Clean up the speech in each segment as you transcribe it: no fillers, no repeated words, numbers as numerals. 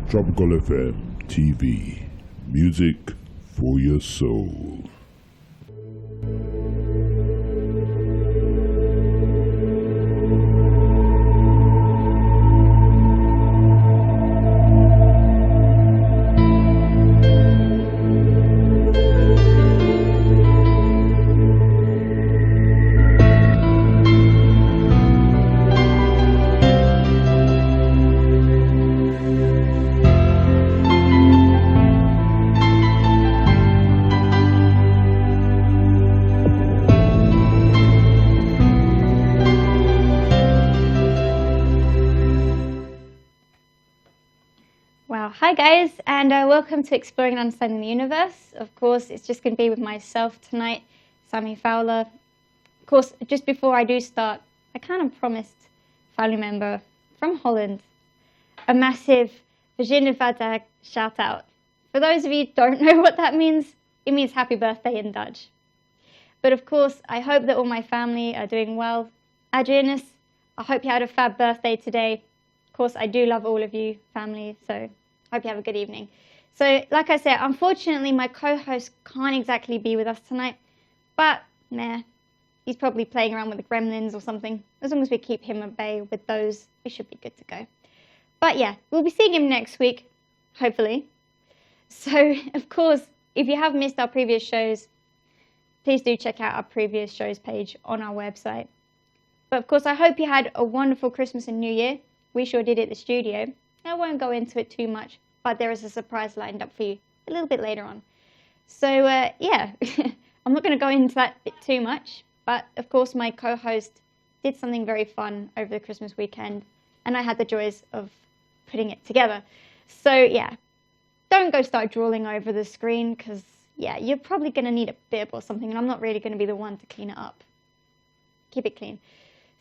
Tropical FM TV. Music for your soul. Hi guys, and welcome to Exploring and Understanding the Universe. Of course, it's just going to be with myself tonight, Sammy Fowler. Of course, just before I do start, I kind of promised a family member from Holland a massive Verjaardag shout out. For those of you who don't know what that means, it means happy birthday in Dutch. But of course, I hope that all my family are doing well. Adrianus, I hope you had a fab birthday today. Of course, I do love all of you, family, so hope you have a good evening. So, like I said, unfortunately, my co-host can't exactly be with us tonight, but nah, he's probably playing around with the gremlins or something. As long as we keep him at bay with those, we should be good to go. But yeah, we'll be seeing him next week, hopefully. So, of course, if you have missed our previous shows, please do check out our previous shows page on our website. But of course, I hope you had a wonderful Christmas and New Year. We sure did at the studio. I won't go into it too much, but there is a surprise lined up for you a little bit later on. So, yeah, I'm not going to go into that bit too much, but of course my co-host did something very fun over the Christmas weekend, and I had the joys of putting it together. So, yeah, don't go start drooling over the screen, because, yeah, you're probably going to need a bib or something, and I'm not really going to be the one to clean it up. Keep it clean.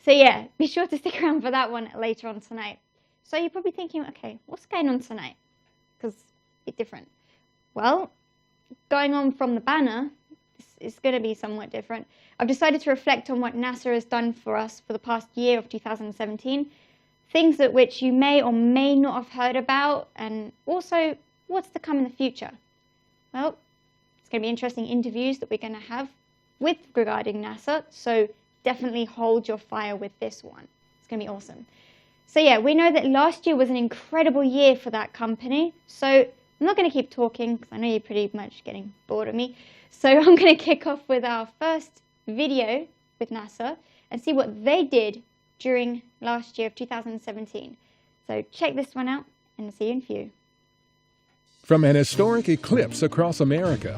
So, yeah, be sure to stick around for that one later on tonight. So you're probably thinking, okay, what's going on tonight? Because it's different. Well, going on from the banner, it's going to be somewhat different. I've decided to reflect on what NASA has done for us for the past year of 2017, things that which you may or may not have heard about, and also what's to come in the future. Well, it's going to be interesting interviews that we're going to have regarding NASA, so definitely hold your fire with this one. It's going to be awesome. So yeah, we know that last year was an incredible year for that company. So I'm not going to keep talking because I know you're pretty much getting bored of me. So I'm going to kick off with our first video with NASA and see what they did during last year of 2017. So check this one out and see you in a few. From an historic eclipse across America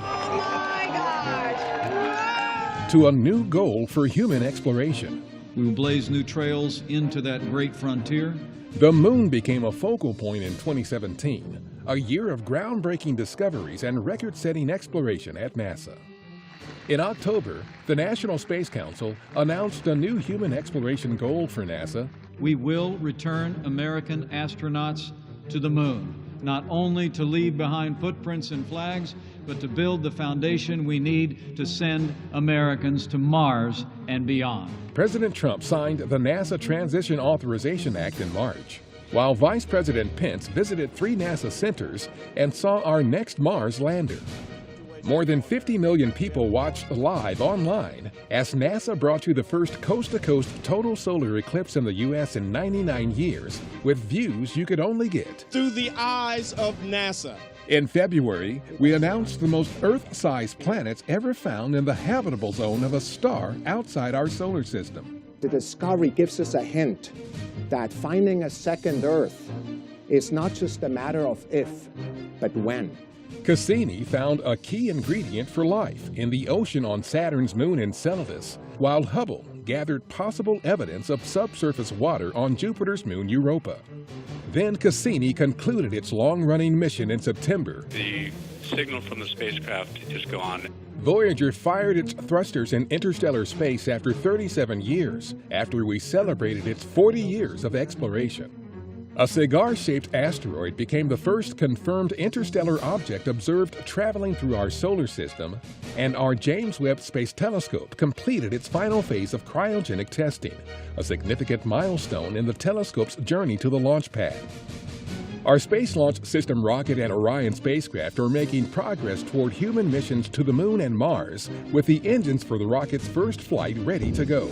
to a new goal for human exploration. We will blaze new trails into that great frontier. The moon became a focal point in 2017, a year of groundbreaking discoveries and record-setting exploration at NASA. In October, the National Space Council announced a new human exploration goal for NASA. We will return American astronauts to the moon, not only to leave behind footprints and flags, but to build the foundation we need to send Americans to Mars and beyond. President Trump signed the NASA Transition Authorization Act in March, while Vice President Pence visited 3 NASA centers and saw our next Mars lander. More than 50 million people watched live online as NASA brought you the first coast-to-coast total solar eclipse in the U.S. in 99 years, with views you could only get through the eyes of NASA. In February, we announced the most Earth-sized planets ever found in the habitable zone of a star outside our solar system. The discovery gives us a hint that finding a second Earth is not just a matter of if, but when. Cassini found a key ingredient for life in the ocean on Saturn's moon Enceladus, while Hubble gathered possible evidence of subsurface water on Jupiter's moon Europa. Then Cassini concluded its long-running mission in September. The signal from the spacecraft is gone. Voyager fired its thrusters in interstellar space after 37 years, after we celebrated its 40 years of exploration. A cigar-shaped asteroid became the first confirmed interstellar object observed traveling through our solar system, and our James Webb Space Telescope completed its final phase of cryogenic testing, a significant milestone in the telescope's journey to the launch pad. Our Space Launch System rocket and Orion spacecraft are making progress toward human missions to the Moon and Mars, with the engines for the rocket's first flight ready to go.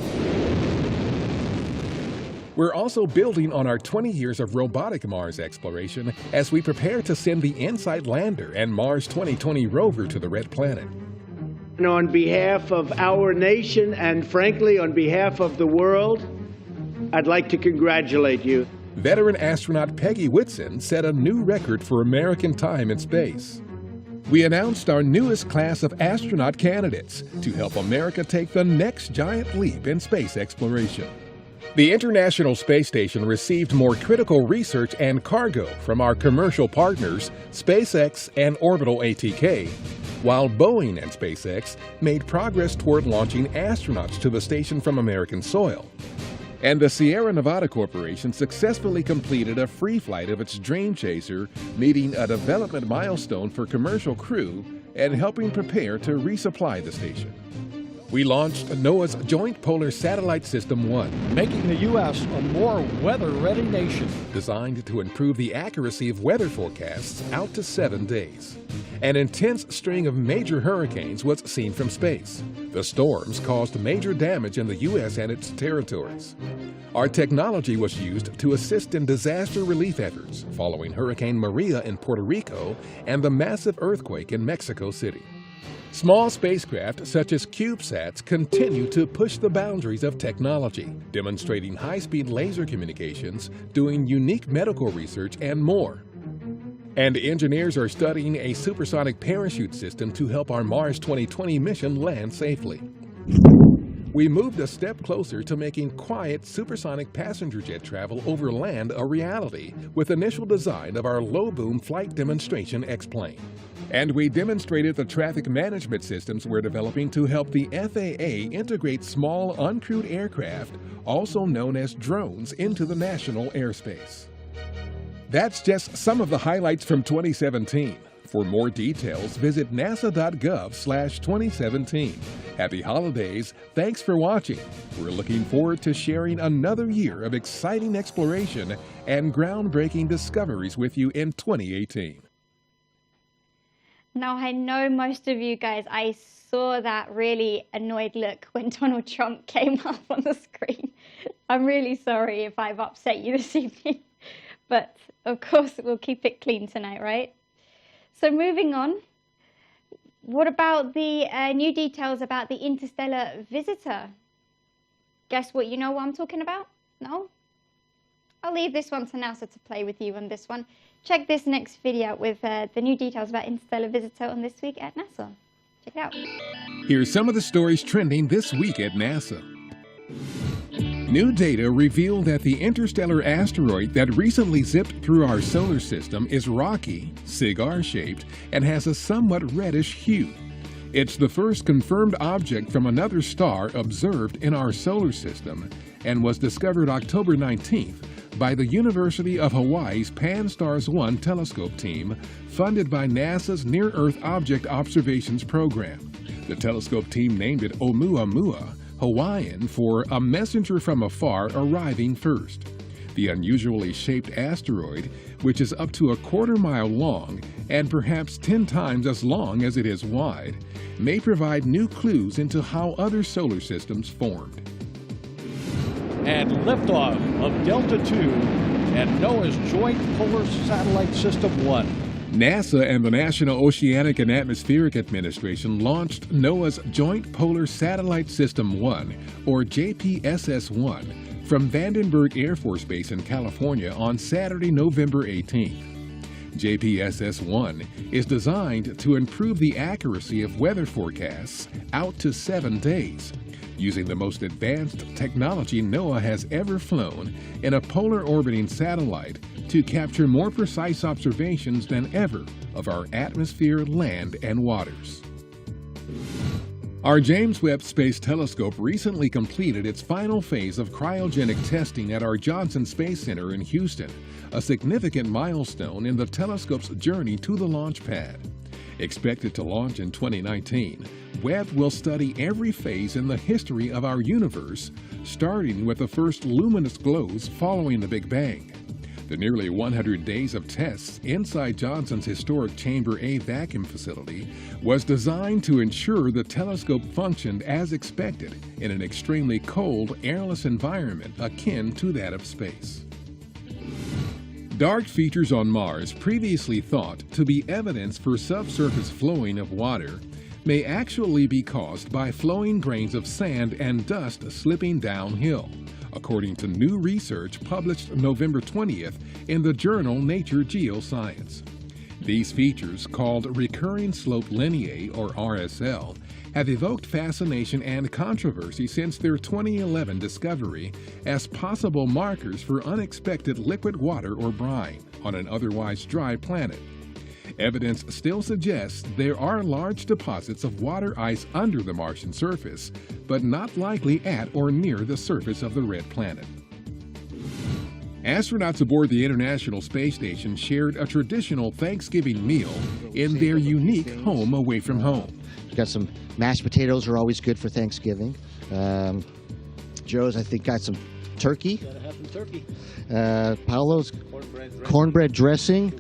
We're also building on our 20 years of robotic Mars exploration as we prepare to send the InSight lander and Mars 2020 rover to the Red Planet. And on behalf of our nation and, frankly, on behalf of the world, I'd like to congratulate you. Veteran astronaut Peggy Whitson set a new record for American time in space. We announced our newest class of astronaut candidates to help America take the next giant leap in space exploration. The International Space Station received more critical research and cargo from our commercial partners, SpaceX and Orbital ATK, while Boeing and SpaceX made progress toward launching astronauts to the station from American soil. And the Sierra Nevada Corporation successfully completed a free flight of its Dream Chaser, meeting a development milestone for commercial crew and helping prepare to resupply the station. We launched NOAA's Joint Polar Satellite System 1, making the U.S. a more weather-ready nation. Designed to improve the accuracy of weather forecasts out to 7 days. An intense string of major hurricanes was seen from space. The storms caused major damage in the U.S. and its territories. Our technology was used to assist in disaster relief efforts following Hurricane Maria in Puerto Rico and the massive earthquake in Mexico City. Small spacecraft such as CubeSats continue to push the boundaries of technology, demonstrating high-speed laser communications, doing unique medical research, and more. And engineers are studying a supersonic parachute system to help our Mars 2020 mission land safely. We moved a step closer to making quiet supersonic passenger jet travel over land a reality with initial design of our low-boom flight demonstration X-plane. And we demonstrated the traffic management systems we're developing to help the FAA integrate small uncrewed aircraft, also known as drones, into the national airspace. That's just some of the highlights from 2017. For more details, visit nasa.gov/2017. Happy holidays. Thanks for watching. We're looking forward to sharing another year of exciting exploration and groundbreaking discoveries with you in 2018. Now, I know most of you guys, I saw that really annoyed look when Donald Trump came up on the screen. I'm really sorry if I've upset you this evening, but of course we'll keep it clean tonight, right? So moving on, what about the new details about the interstellar visitor? Guess what? You know what I'm talking about? No? I'll leave this one to NASA to play with you on this one. Check this next video out with the new details about interstellar visitor on This Week at NASA. Check it out. Here's some of the stories trending this week at NASA. New data reveal that the interstellar asteroid that recently zipped through our solar system is rocky, cigar-shaped, and has a somewhat reddish hue. It's the first confirmed object from another star observed in our solar system and was discovered October 19th by the University of Hawaii's Pan-STARRS-1 telescope team, funded by NASA's Near-Earth Object Observations Program. The telescope team named it Oumuamua, Hawaiian for a messenger from afar arriving first. The unusually shaped asteroid, which is up to a quarter-mile long and perhaps 10 times as long as it is wide, may provide new clues into how other solar systems formed. And liftoff of Delta II and NOAA's Joint Polar Satellite System 1. NASA and the National Oceanic and Atmospheric Administration launched NOAA's Joint Polar Satellite System 1, or JPSS-1, from Vandenberg Air Force Base in California on Saturday, November 18th. JPSS-1 is designed to improve the accuracy of weather forecasts out to 7 days, using the most advanced technology NOAA has ever flown in a polar orbiting satellite to capture more precise observations than ever of our atmosphere, land, and waters. Our James Webb Space Telescope recently completed its final phase of cryogenic testing at our Johnson Space Center in Houston, a significant milestone in the telescope's journey to the launch pad. Expected to launch in 2019, Webb will study every phase in the history of our universe, starting with the first luminous glows following the Big Bang. The nearly 100 days of tests inside Johnson's historic Chamber A vacuum facility was designed to ensure the telescope functioned as expected in an extremely cold, airless environment akin to that of space. Dark features on Mars, previously thought to be evidence for subsurface flowing of water, may actually be caused by flowing grains of sand and dust slipping downhill, according to new research published November 20th in the journal Nature Geoscience. These features, called recurring slope lineae, or RSL, have evoked fascination and controversy since their 2011 discovery as possible markers for unexpected liquid water or brine on an otherwise dry planet. Evidence still suggests there are large deposits of water ice under the Martian surface, but not likely at or near the surface of the red planet. Astronauts aboard the International Space Station shared a traditional Thanksgiving meal in their unique home away from home. We've got some mashed potatoes are always good for Thanksgiving. Joe's, I think, got some turkey. Gotta have some turkey. Paolo's cornbread dressing.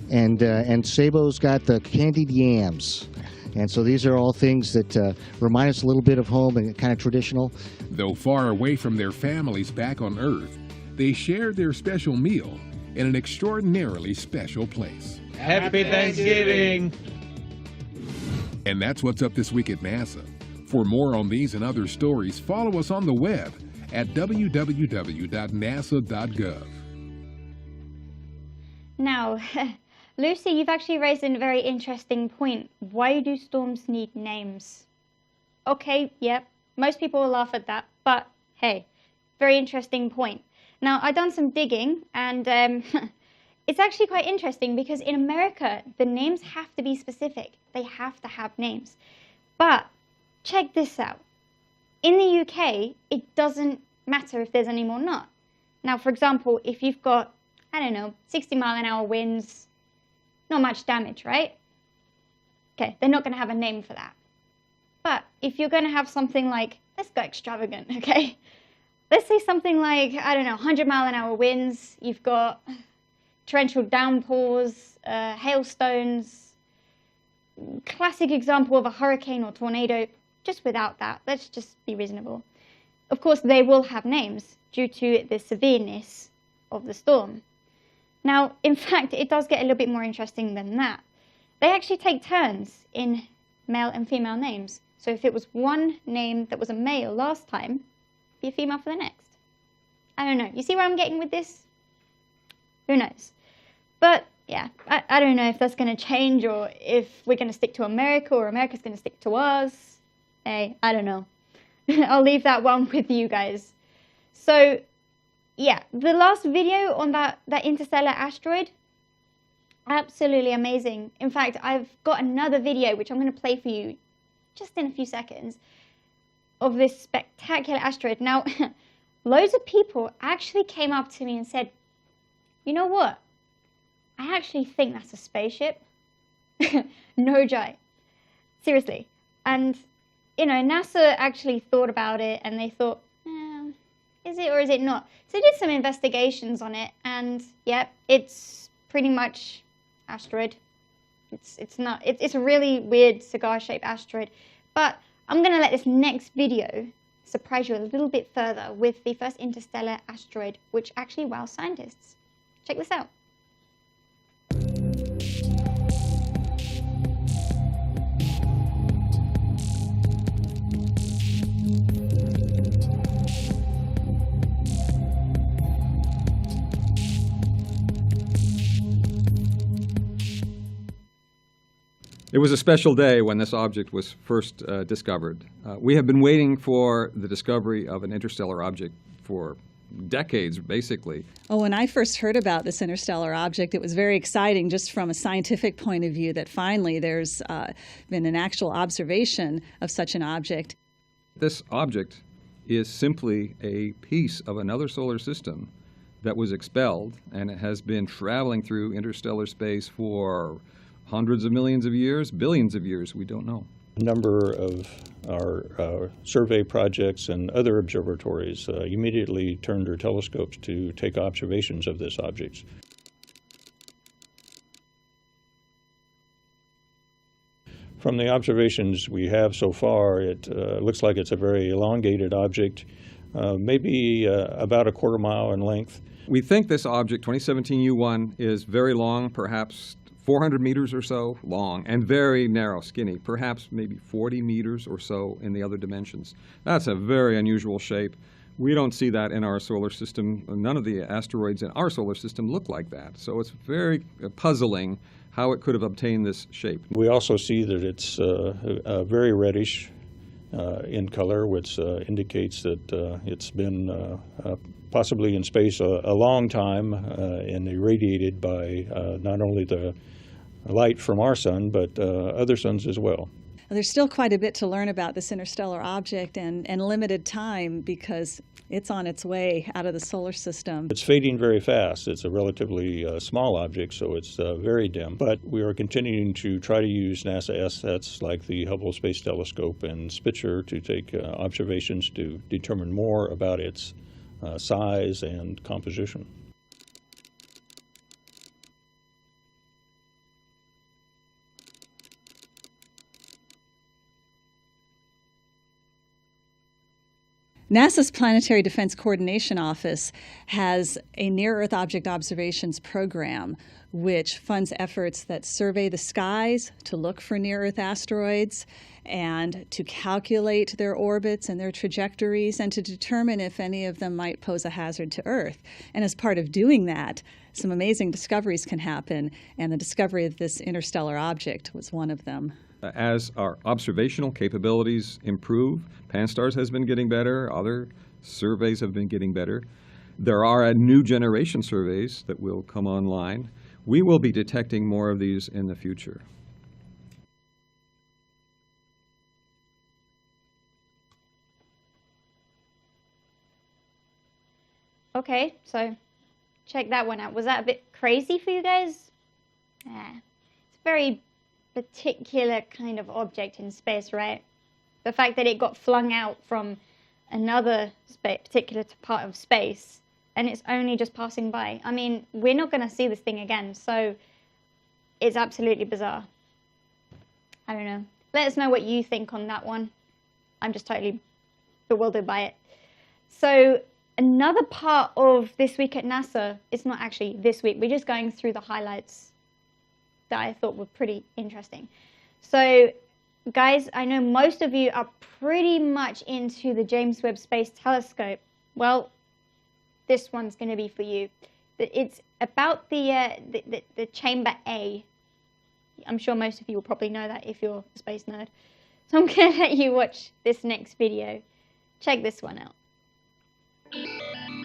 And Sabo's got the candied yams. And so these are all things that remind us a little bit of home and kind of traditional. Though far away from their families back on Earth, they shared their special meal in an extraordinarily special place. Happy Thanksgiving! And that's what's up this week at NASA. For more on these and other stories, follow us on the web at www.nasa.gov. Now, Lucy, you've actually raised a very interesting point. Why do storms need names? Okay, yep, most people will laugh at that, but hey, very interesting point. Now, I've done some digging, and it's actually quite interesting because in America, the names have to be specific. They have to have names. But check this out. In the UK, it doesn't matter if there's a name or not. Now, for example, if you've got, I don't know, 60-mile-an-hour winds, not much damage, right? Okay, they're not going to have a name for that. But if you're going to have something like, let's go extravagant, okay? Let's say something like, I don't know, 100-mile-an-hour winds. You've got torrential downpours, hailstones. Classic example of a hurricane or tornado. Just without that, let's just be reasonable. Of course, they will have names due to the severeness of the storm. Now, in fact, it does get a little bit more interesting than that. They actually take turns in male and female names. So if it was one name that was a male last time, be a female for the next. I don't know. You see where I'm getting with this? Who knows? But yeah, I don't know if that's going to change or if we're going to stick to America or America's going to stick to us. Hey, I don't know. I'll leave that one with you guys. So yeah, the last video on that interstellar asteroid, absolutely amazing. In fact, I've got another video which I'm going to play for you just in a few seconds of this spectacular asteroid. Now, loads of people actually came up to me and said, you know what? I actually think that's a spaceship. No joke. Seriously. And, you know, NASA actually thought about it and they thought, is it or is it not? So they did some investigations on it, and yeah, it's pretty much asteroid. It's not. It's a really weird cigar-shaped asteroid. But I'm gonna let this next video surprise you a little bit further with the first interstellar asteroid, which actually wows scientists. Check this out. It was a special day when this object was first discovered. We have been waiting for the discovery of an interstellar object for decades, basically. Oh, when I first heard about this interstellar object, it was very exciting just from a scientific point of view that finally there's been an actual observation of such an object. This object is simply a piece of another solar system that was expelled, and it has been traveling through interstellar space for hundreds of millions of years, billions of years, we don't know. A number of our survey projects and other observatories immediately turned their telescopes to take observations of this object. From the observations we have so far, it looks like it's a very elongated object, maybe about a quarter mile in length. We think this object, 2017 U1, is very long, perhaps 400 meters or so long, and very narrow, skinny, perhaps maybe 40 meters or so in the other dimensions. That's a very unusual shape. We don't see that in our solar system. None of the asteroids in our solar system look like that. So it's very puzzling how it could have obtained this shape. We also see that it's very reddish in color, which indicates that it's been possibly in space a long time and irradiated by not only the light from our sun, but other suns as well. There's still quite a bit to learn about this interstellar object and limited time because it's on its way out of the solar system. It's fading very fast. It's a relatively small object, so it's very dim. But we are continuing to try to use NASA assets like the Hubble Space Telescope and Spitzer to take observations to determine more about its size and composition. NASA's Planetary Defense Coordination Office has a near-Earth object observations program which funds efforts that survey the skies to look for near-Earth asteroids and to calculate their orbits and their trajectories and to determine if any of them might pose a hazard to Earth. And as part of doing that, some amazing discoveries can happen, and the discovery of this interstellar object was one of them. As our observational capabilities improve, Pan-STARRS has been getting better, other surveys have been getting better. There are new generation surveys that will come online. We will be detecting more of these in the future. Okay, so check that one out. Was that a bit crazy for you guys? Yeah, it's very particular kind of object in space, right? The fact that it got flung out from another particular part of space and it's only just passing by. I mean, we're not going to see this thing again, so it's absolutely bizarre. I don't know. Let us know what you think on that one. I'm just totally bewildered by it. So another part of This Week at NASA, it's not actually this week, we're just going through the highlights that I thought were pretty interesting. So guys, I know most of you are pretty much into the James Webb Space Telescope. Well, this one's going to be for you. It's about the Chamber A. I'm sure most of you will probably know that if you're a space nerd. So I'm going to let you watch this next video. Check this one out.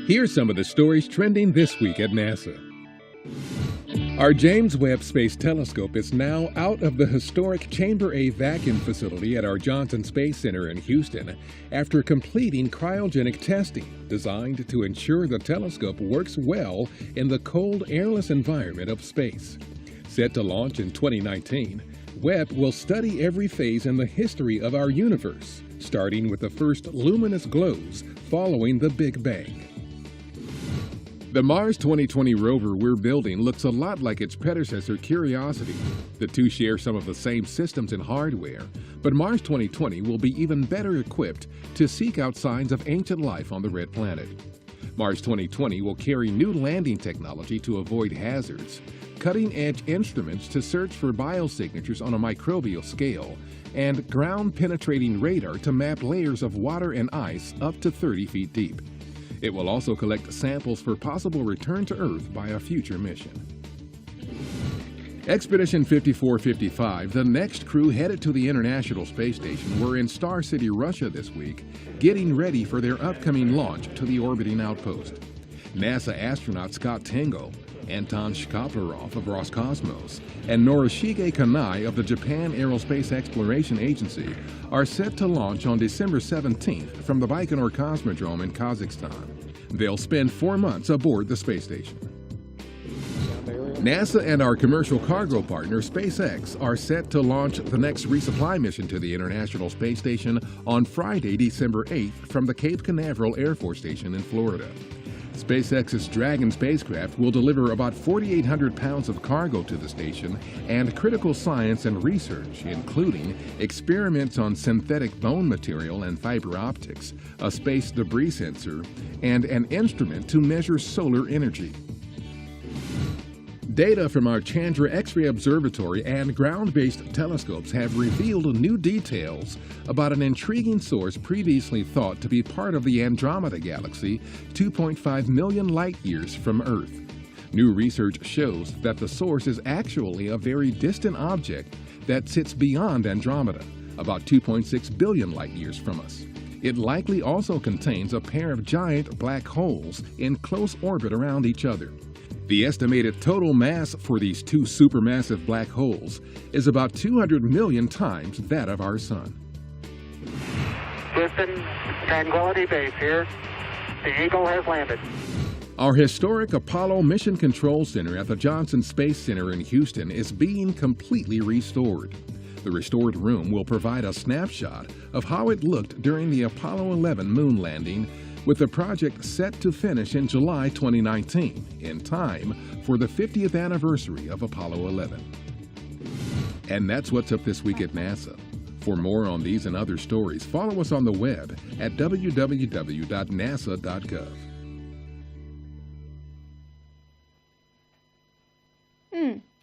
Here's some of the stories trending this week at NASA. Our James Webb Space Telescope is now out of the historic Chamber A vacuum facility at our Johnson Space Center in Houston after completing cryogenic testing designed to ensure the telescope works well in the cold, airless environment of space. Set to launch in 2019, Webb will study every phase in the history of our universe, starting with the first luminous glows following the Big Bang. The Mars 2020 rover we're building looks a lot like its predecessor, Curiosity. The two share some of the same systems and hardware, but Mars 2020 will be even better equipped to seek out signs of ancient life on the red planet. Mars 2020 will carry new landing technology to avoid hazards, cutting-edge instruments to search for biosignatures on a microbial scale, and ground-penetrating radar to map layers of water and ice up to 30 feet deep. It will also collect samples for possible return to Earth by a future mission. Expedition 5455, the next crew headed to the International Space Station, were in Star City, Russia this week, getting ready for their upcoming launch to the orbiting outpost. NASA astronaut Scott Tengel, Anton Shkaplerov of Roscosmos, and Norishige Kanai of the Japan Aerospace Exploration Agency are set to launch on December 17th from the Baikonur Cosmodrome in Kazakhstan. They'll spend 4 months aboard the space station. NASA and our commercial cargo partner, SpaceX, are set to launch the next resupply mission to the International Space Station on Friday, December 8th from the Cape Canaveral Air Force Station in Florida. SpaceX's Dragon spacecraft will deliver about 4,800 pounds of cargo to the station and critical science and research, including experiments on synthetic bone material and fiber optics, a space debris sensor, and an instrument to measure solar energy. Data from our Chandra X-ray Observatory and ground-based telescopes have revealed new details about an intriguing source previously thought to be part of the Andromeda Galaxy, 2.5 million light-years from Earth. New research shows that the source is actually a very distant object that sits beyond Andromeda, about 2.6 billion light-years from us. It likely also contains a pair of giant black holes in close orbit around each other. The estimated total mass for these two supermassive black holes is about 200 million times that of our Sun. Houston, Tranquility Base here. The Eagle has landed. Our historic Apollo Mission Control Center at the Johnson Space Center in Houston is being completely restored. The restored room will provide a snapshot of how it looked during the Apollo 11 moon landing, with the project set to finish in July 2019, in time for the 50th anniversary of Apollo 11. And that's what's up this week at NASA. For more on these and other stories, follow us on the web at www.nasa.gov.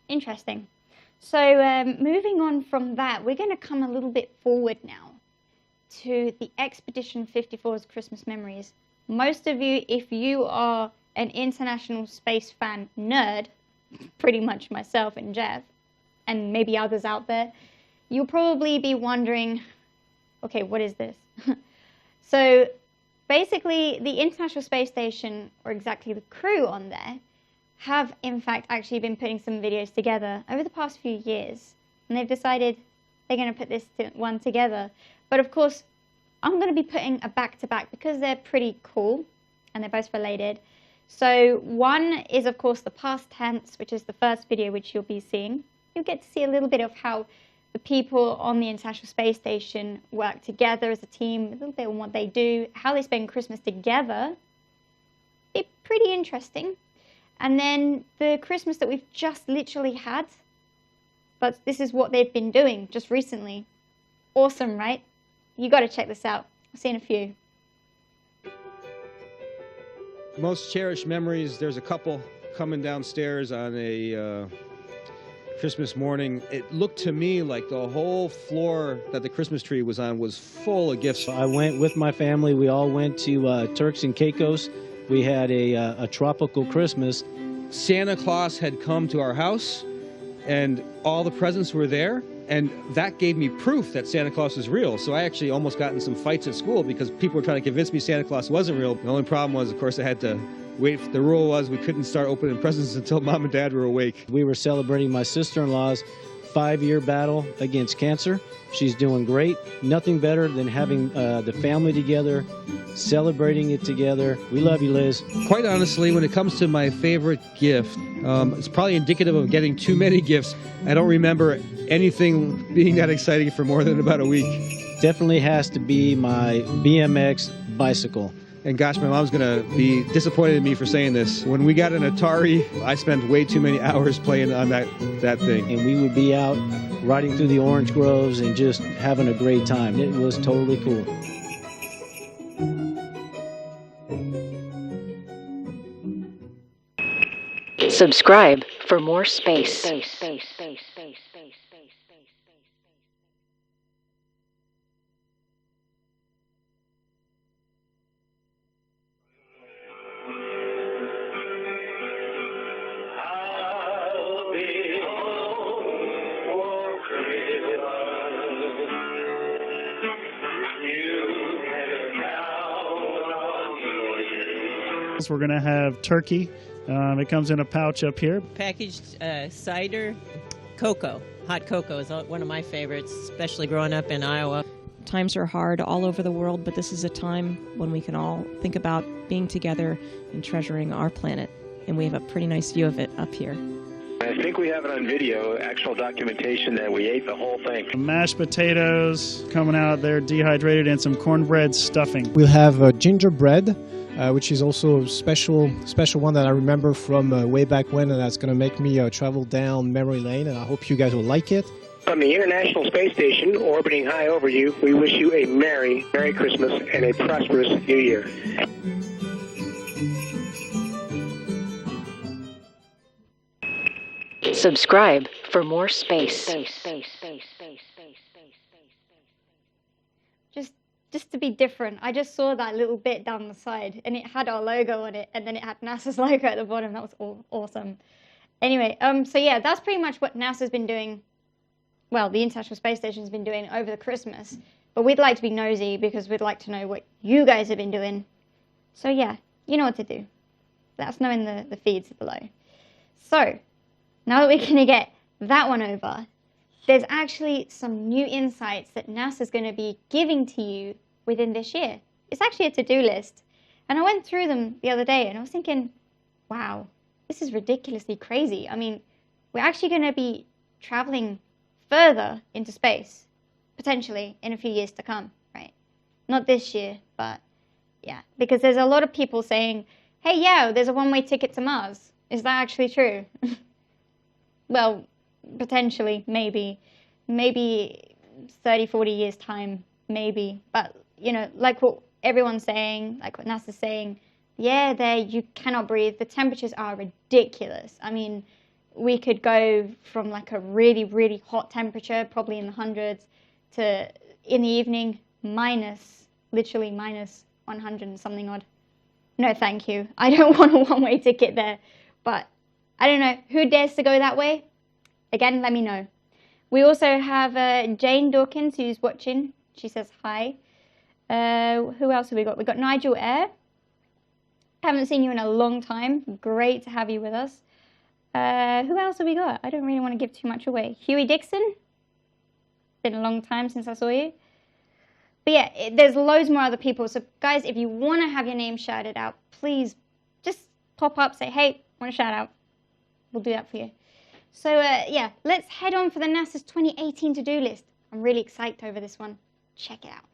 Interesting. So moving on from that, we're going to come a little bit forward now to the Expedition 54's Christmas memories. Most of you, if you are an international space fan nerd, pretty much myself and Jeff, and maybe others out there, you'll probably be wondering, okay, what is this? So basically, the International Space Station, or exactly the crew on there, have in fact actually been putting some videos together over the past few years, and they've decided they're going to put this one together. But of course, I'm going to be putting a back-to-back because they're pretty cool and they're both related. So one is, of course, the past tense, which is the first video which you'll be seeing. You'll get to see a little bit of how the people on the International Space Station work together as a team, a little bit on what they do, how they spend Christmas together. It's pretty interesting. And then the Christmas that we've just literally had, but this is what they've been doing just recently. Awesome, right? You got to check this out. I'll see you in a few. Most cherished memories, there's a couple coming downstairs on a Christmas morning. It looked to me like the whole floor that the Christmas tree was on was full of gifts. I went with my family. We all went to Turks and Caicos. We had a tropical Christmas. Santa Claus had come to our house, and all the presents were there, and that gave me proof that Santa Claus is real. So I actually almost got in some fights at school because people were trying to convince me Santa Claus wasn't real. The only problem was, of course, I had to wait. The rule was we couldn't start opening presents until Mom and Dad were awake. We were celebrating my sister-in-law's 5-year battle against cancer. She's doing great. Nothing better than having the family together, celebrating it together. We love you, Liz. Quite honestly, when it comes to my favorite gift, it's probably indicative of getting too many gifts. I don't remember anything being that exciting for more than about a week. Definitely has to be my BMX bicycle. And gosh, my mom's going to be disappointed in me for saying this. When we got an Atari, I spent way too many hours playing on that thing. And we would be out riding through the orange groves and just having a great time. It was totally cool. Subscribe for more space. We're going to have turkey. It comes in a pouch up here. Packaged cider, cocoa. Hot cocoa is one of my favorites, especially growing up in Iowa. Times are hard all over the world, but this is a time when we can all think about being together and treasuring our planet. And we have a pretty nice view of it up here. think we have it on video, actual documentation that we ate the whole thing. Mashed potatoes coming out there dehydrated and some cornbread stuffing. We'll have gingerbread, which is also a special one that I remember from way back when, and that's going to make me travel down memory lane, and I hope you guys will like it. From the International Space Station, orbiting high over you, we wish you a Merry Christmas and a prosperous New Year. Subscribe for more space. Just to be different, I just saw that little bit down the side, and it had our logo on it, and then it had NASA's logo at the bottom. That was awesome. Anyway, so yeah, that's pretty much what NASA's been doing. Well, the International Space Station's been doing over the Christmas, but we'd like to be nosy because we'd like to know what you guys have been doing. So yeah, you know what to do. Let us know in the feeds below. So, now that we're going to get that one over, there's actually some new insights that NASA's going to be giving to you within this year. It's actually a to-do list. And I went through them the other day and I was thinking, wow, this is ridiculously crazy. I mean, we're actually going to be traveling further into space, potentially in a few years to come, right? Not this year, but yeah, because there's a lot of people saying, hey, yeah, there's a one-way ticket to Mars. Is that actually true? Well, potentially, maybe 30, 40 years time, maybe. But, you know, like what everyone's saying, like what NASA's saying, yeah, there you cannot breathe. The temperatures are ridiculous. I mean, we could go from like a really, really hot temperature, probably in the hundreds, to in the evening, literally minus 100 and something odd. No, thank you. I don't want a one-way ticket there. But I don't know, who dares to go that way? Again, let me know. We also have Jane Dawkins, who's watching. She says hi. Who else have we got? We've got Nigel Eyre. Haven't seen you in a long time. Great to have you with us. Who else have we got? I don't really want to give too much away. Huey Dixon. Been a long time since I saw you. But yeah, there's loads more other people. So guys, if you want to have your name shouted out, please just pop up, say, hey, want a shout out. We'll do that for you. So yeah, let's head on for the NASA's 2018 to-do list. I'm really excited over this one. Check it out.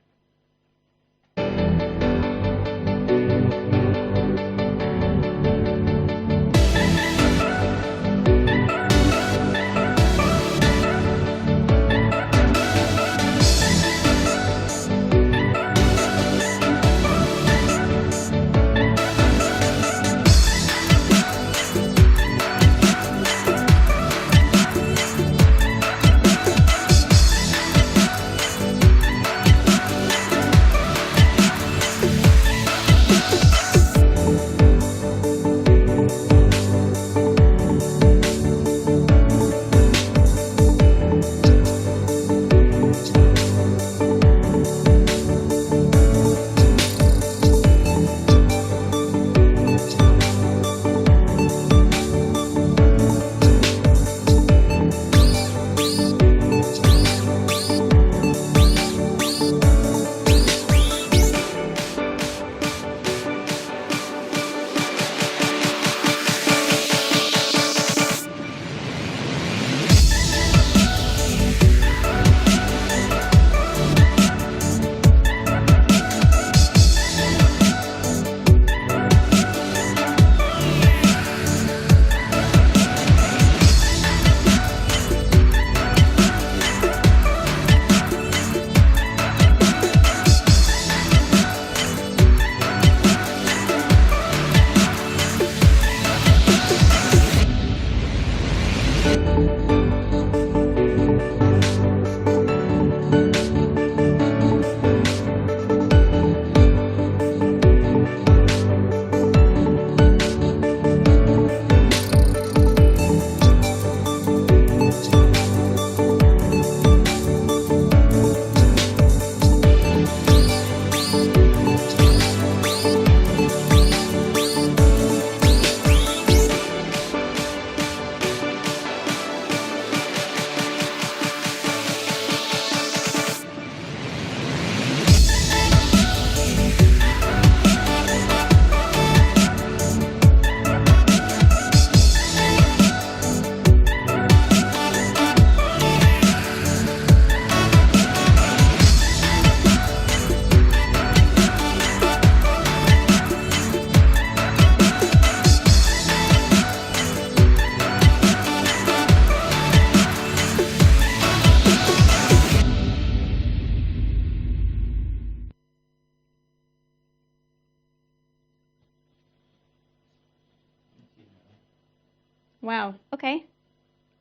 Wow. Okay.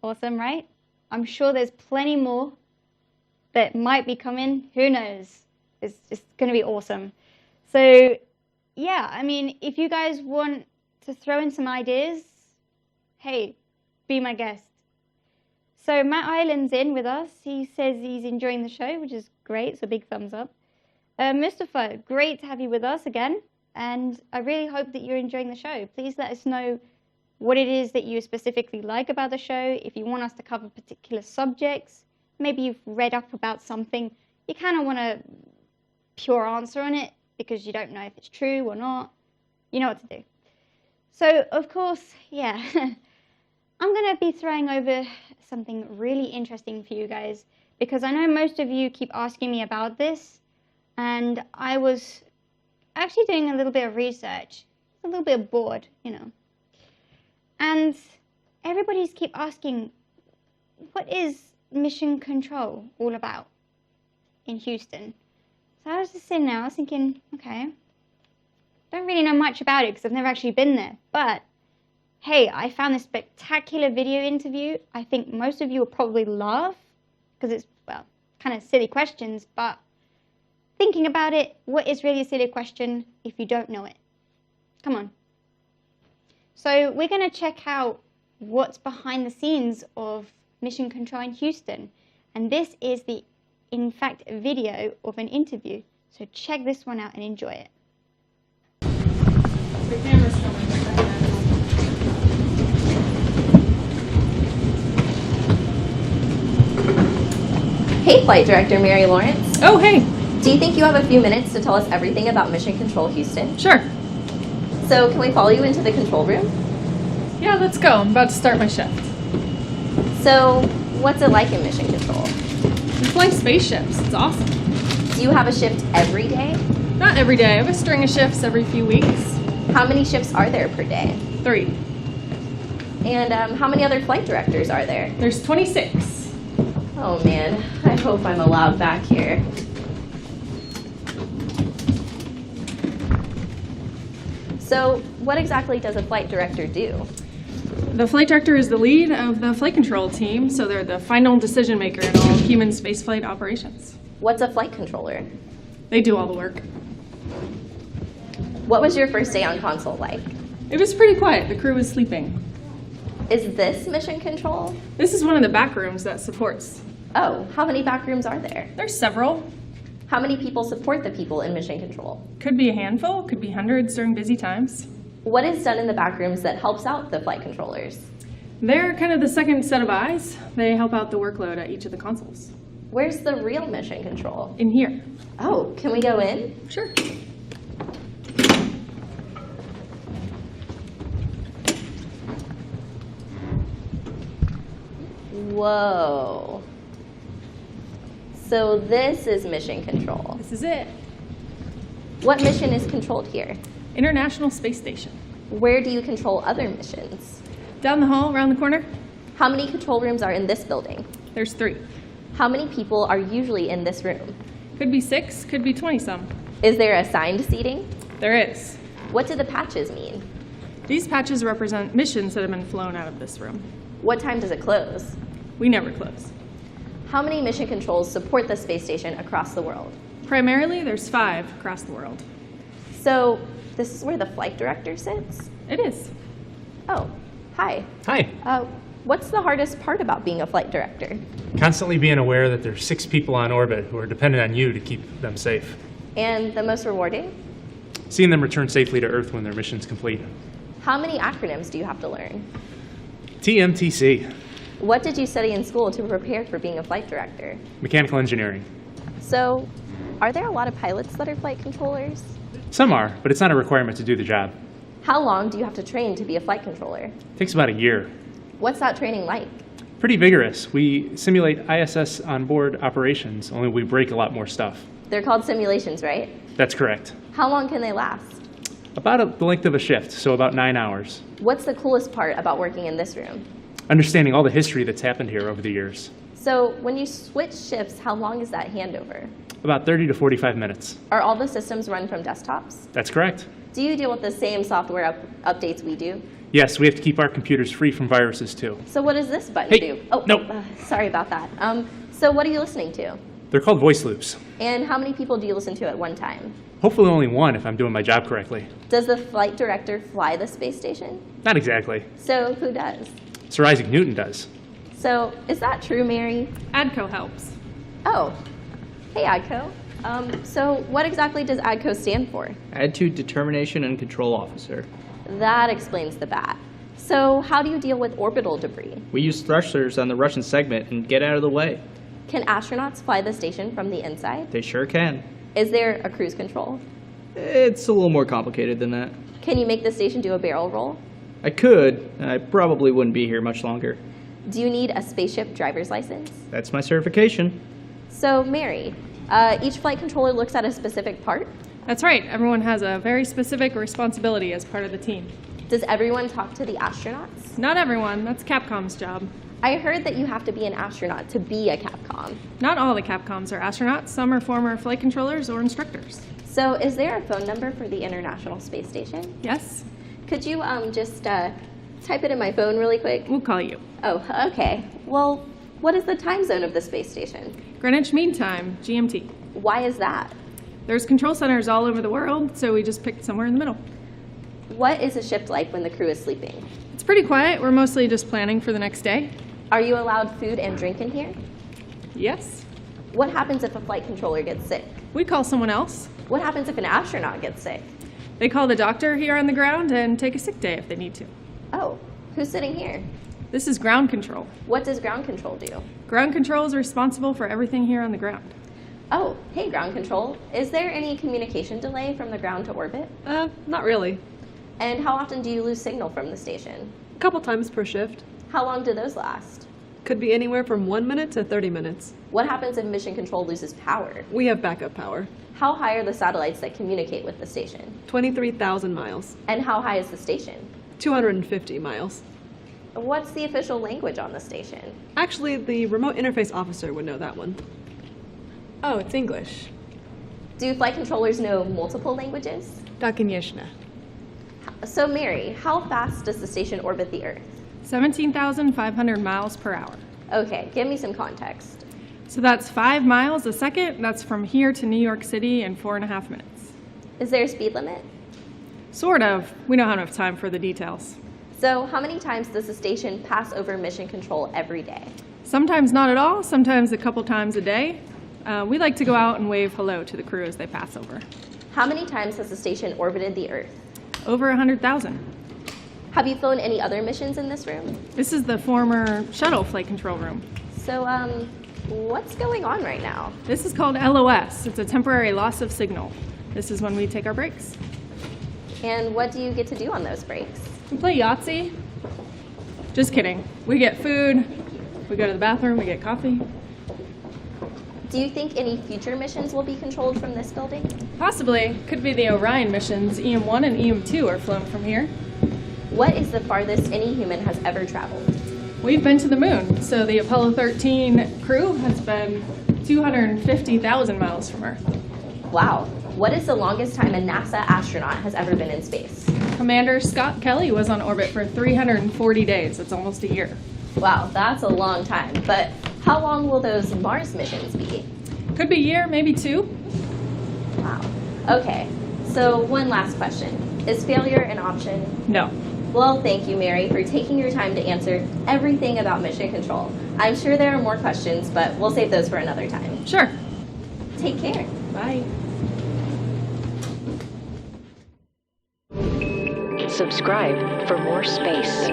Awesome, right? I'm sure there's plenty more that might be coming. Who knows? It's just going to be awesome. So, yeah, I mean, if you guys want to throw in some ideas, hey, be my guest. So Matt Island's in with us. He says he's enjoying the show, which is great, so big thumbs up. Mustafa, great to have you with us again, and I really hope that you're enjoying the show. Please let us know what it is that you specifically like about the show, if you want us to cover particular subjects, maybe you've read up about something, you kind of want a pure answer on it because you don't know if it's true or not, you know what to do. So, of course, yeah, I'm going to be throwing over something really interesting for you guys because I know most of you keep asking me about this, and I was actually doing a little bit of research, a little bit bored, you know. And everybody's keep asking, what is Mission Control all about in Houston? So I was just sitting there, I was thinking, okay, don't really know much about it because I've never actually been there. But hey, I found this spectacular video interview. I think most of you will probably laugh because it's, well, kind of silly questions, but thinking about it, what is really a silly question if you don't know it? Come on. So we're going to check out what's behind the scenes of Mission Control in Houston. And this is the, in fact, a video of an interview. So check this one out and enjoy it. The camera's filming. Hey, Flight Director Mary Lawrence. Oh, hey. Do you think you have a few minutes to tell us everything about Mission Control Houston? Sure. So can we follow you into the control room? Yeah, let's go. I'm about to start my shift. So what's it like in Mission Control? We fly spaceships. It's awesome. Do you have a shift every day? Not every day. I have a string of shifts every few weeks. How many shifts are there per day? 3. And how many other flight directors are there? There's 26. Oh man, I hope I'm allowed back here. So what exactly does a flight director do? The flight director is the lead of the flight control team, so they're the final decision maker in all human spaceflight operations. What's a flight controller? They do all the work. What was your first day on console like? It was pretty quiet. The crew was sleeping. Is this Mission Control? This is one of the back rooms that supports. Oh, how many back rooms are there? There's several. How many people support the people in Mission Control? Could be a handful, could be hundreds during busy times. What is done in the back rooms that helps out the flight controllers? They're kind of the second set of eyes. They help out the workload at each of the consoles. Where's the real Mission Control? In here. Oh, can we go in? Sure. Whoa. So this is Mission Control. This is it. What mission is controlled here? International Space Station. Where do you control other missions? Down the hall, around the corner. How many control rooms are in this building? There's 3. How many people are usually in this room? Could be 6, could be 20 some. Is there assigned seating? There is. What do the patches mean? These patches represent missions that have been flown out of this room. What time does it close? We never close. How many mission controls support the space station across the world? Primarily, there's 5 across the world. So this is where the flight director sits? It is. Oh, hi. Hi. What's the hardest part about being a flight director? Constantly being aware that there's 6 people on orbit who are dependent on you to keep them safe. And the most rewarding? Seeing them return safely to Earth when their mission's complete. How many acronyms do you have to learn? TMTC. What did you study in school to prepare for being a flight director? Mechanical engineering. So, are there a lot of pilots that are flight controllers? Some are, but it's not a requirement to do the job. How long do you have to train to be a flight controller? It takes about a year. What's that training like? Pretty vigorous. We simulate ISS onboard operations, only we break a lot more stuff. They're called simulations, right? That's correct. How long can they last? About the length of a shift, so about 9 hours. What's the coolest part about working in this room? Understanding all the history that's happened here over the years. So when you switch shifts, how long is that handover? About 30 to 45 minutes. Are all the systems run from desktops? That's correct. Do you deal with the same software updates we do? Yes, we have to keep our computers free from viruses too. So what does this button Hey, do? Oh, no. Sorry about that. So what are you listening to? They're called voice loops. And how many people do you listen to at one time? Hopefully only one if I'm doing my job correctly. Does the flight director fly the space station? Not exactly. So who does? Sir Isaac Newton does. So is that true, Mary? ADCO helps. Oh, hey ADCO. So what exactly does ADCO stand for? Attitude, Determination, and Control Officer. That explains the bat. So how do you deal with orbital debris? We use thrusters on the Russian segment and get out of the way. Can astronauts fly the station from the inside? They sure can. Is there a cruise control? It's a little more complicated than that. Can you make the station do a barrel roll? I could. I probably wouldn't be here much longer. Do you need a spaceship driver's license? That's my certification. So, Mary, each flight controller looks at a specific part? That's right. Everyone has a very specific responsibility as part of the team. Does everyone talk to the astronauts? Not everyone. That's Capcom's job. I heard that you have to be an astronaut to be a Capcom. Not all the Capcoms are astronauts. Some are former flight controllers or instructors. So is there a phone number for the International Space Station? Yes. Could you just type it in my phone really quick? We'll call you. Oh, okay. Well, what is the time zone of the space station? Greenwich Mean Time, GMT. Why is that? There's control centers all over the world, so we just picked somewhere in the middle. What is a shift like when the crew is sleeping? It's pretty quiet. We're mostly just planning for the next day. Are you allowed food and drink in here? Yes. What happens if a flight controller gets sick? We call someone else. What happens if an astronaut gets sick? They call the doctor here on the ground and take a sick day if they need to. Oh, who's sitting here? This is ground control. What does ground control do? Ground control is responsible for everything here on the ground. Oh, hey ground control. Is there any communication delay from the ground to orbit? Not really. And how often do you lose signal from the station? A couple times per shift. How long do those last? Could be anywhere from 1 minute to 30 minutes. What happens if mission control loses power? We have backup power. How high are the satellites that communicate with the station? 23,000 miles. And how high is the station? 250 miles. What's the official language on the station? Actually, the remote interface officer would know that one. Oh, it's English. Do flight controllers know multiple languages? Da, конечно. So Mary, how fast does the station orbit the Earth? 17,500 miles per hour. Okay, give me some context. So that's 5 miles a second. That's from here to New York City in 4.5 minutes. Is there a speed limit? Sort of. We don't have enough time for the details. So how many times does the station pass over mission control every day? Sometimes not at all, sometimes a couple times a day. We like to go out and wave hello to the crew as they pass over. How many times has the station orbited the Earth? Over 100,000. Have you flown any other missions in this room? This is the former shuttle flight control room. So, what's going on right now? This is called LOS. It's a temporary loss of signal. This is when we take our breaks. And what do you get to do on those breaks? We play Yahtzee. Just kidding. We get food, we go to the bathroom, we get coffee. Do you think any future missions will be controlled from this building? Possibly. Could be the Orion missions. EM1 and EM2 are flown from here. What is the farthest any human has ever traveled? We've been to the moon. So the Apollo 13 crew has been 250,000 miles from Earth. Wow. What is the longest time a NASA astronaut has ever been in space? Commander Scott Kelly was on orbit for 340 days. It's almost a year. Wow, that's a long time. But how long will those Mars missions be? Could be a year, maybe 2. Wow. Okay, so one last question. Is failure an option? No. Well, thank you, Mary, for taking your time to answer everything about mission control. I'm sure there are more questions, but we'll save those for another time. Sure. Take care. Bye. Subscribe for more space.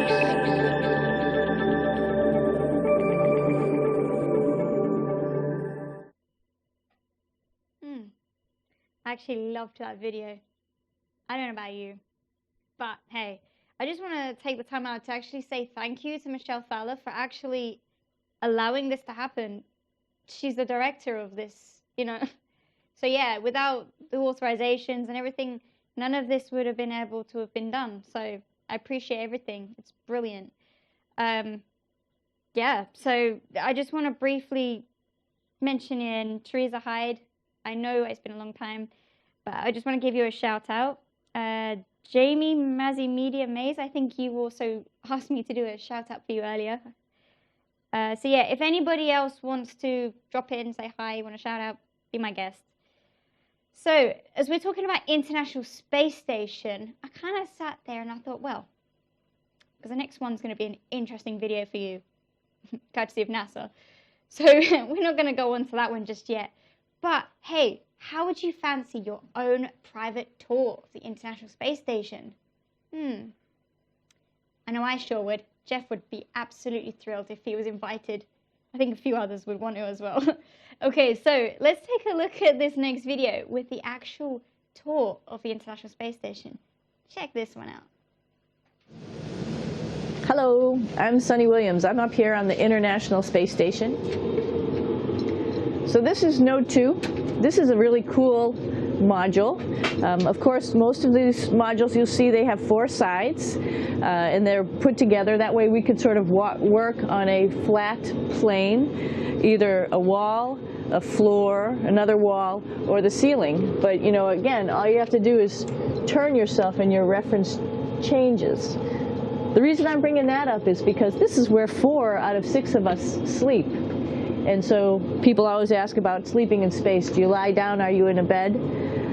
I actually loved that video. I don't know about you, but hey, I just want to take the time out to actually say thank you to Michelle Fowler for actually allowing this to happen. She's the director of this, you know. So yeah, without the authorizations and everything, none of this would have been able to have been done. So I appreciate everything. It's brilliant. Yeah, so I just want to briefly mention in Teresa Hyde. I know it's been a long time, but I just want to give you a shout out. Jamie Mazzy Media Maze, I think you also asked me to do a shout out for you earlier. So yeah, if anybody else wants to drop in, say hi, want to shout out, be my guest. So as we're talking about International Space Station, I kind of sat there and I thought, well, because the next one's going to be an interesting video for you, courtesy of NASA. So we're not going to go on to that one just yet. But hey, how would you fancy your own private tour of the International Space Station? I know I sure would. Jeff would be absolutely thrilled if he was invited. I think a few others would want to as well. Okay, so let's take a look at this next video with the actual tour of the International Space Station. Check this one out. Hello, I'm Sunny Williams. I'm up here on the International Space Station. So this is Node 2. This is a really cool module. Of course, most of these modules you'll see they have 4 sides and they're put together. That way we could sort of work on a flat plane, either a wall, a floor, another wall, or the ceiling. But you know, again, all you have to do is turn yourself and your reference changes. The reason I'm bringing that up is because this is where 4 out of 6 of us sleep. And so people always ask about sleeping in space. Do you lie down? Are you in a bed?